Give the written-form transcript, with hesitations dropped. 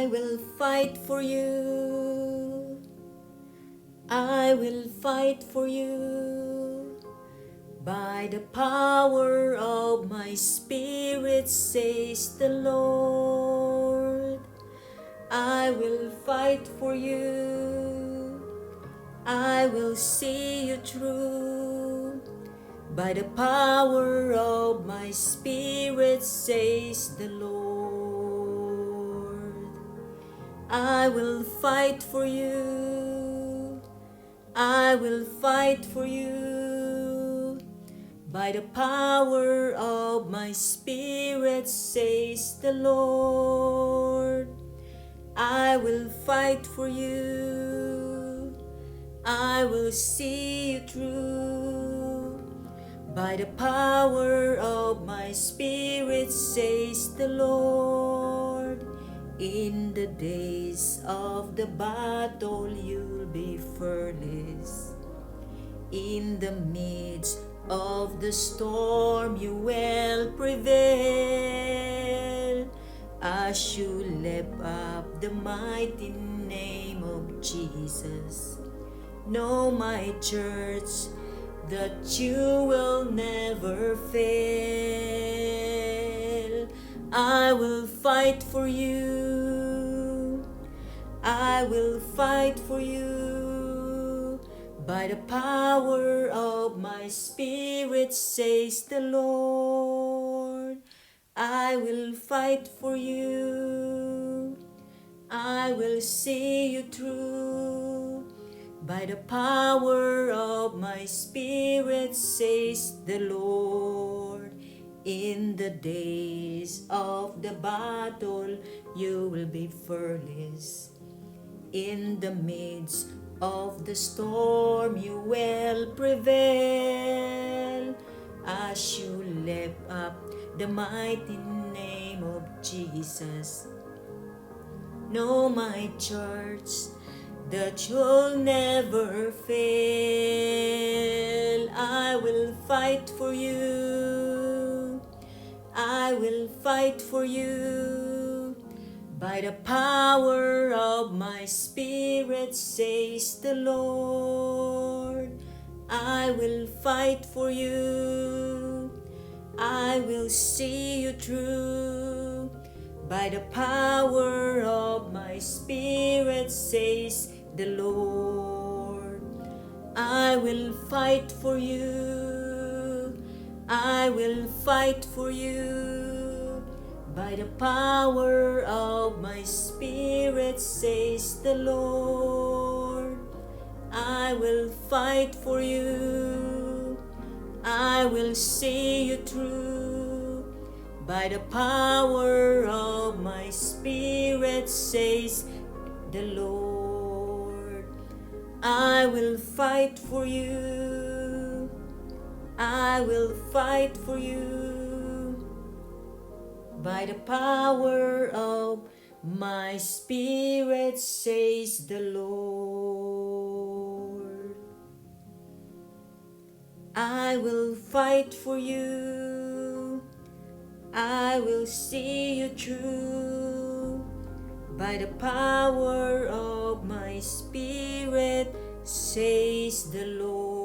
I will fight for you. I will fight for you. By the power of my spirit, says the Lord. I will fight for you. I will see you through. By the power of my spirit, says the Lord. I will fight for you. I will fight for you. By the power of my spirit, says the Lord. I will fight for you. I will see you through. By the power of my spirit, says the Lord. In the days of the battle, you'll be fearless. In the midst of the storm, you will prevail. As you lift up the mighty name of Jesus, know, my church, that you will never fail. I will fight for you. I will fight for you. By the power of my spirit, says the Lord. I will fight for you. I will see you through. By the power of my spirit, says the Lord. In the days of the battle, you will be fearless. In the midst of the storm, you will prevail. As you lift up the mighty name of Jesus, know, my church, that you'll never fail. I will fight for you. I will fight for you. By the power of my spirit, says the Lord. I will fight for you. I will see you through. By the power of my spirit, says the Lord. I will fight for you. I will fight for you. By the power of my spirit, says the Lord. I will fight for you. I will see you through. By the power of my spirit, says the Lord. I will fight for you. I will fight for you. By the power of my spirit, says the Lord. I will fight for you. I will see you through. By the power of my spirit, says the Lord.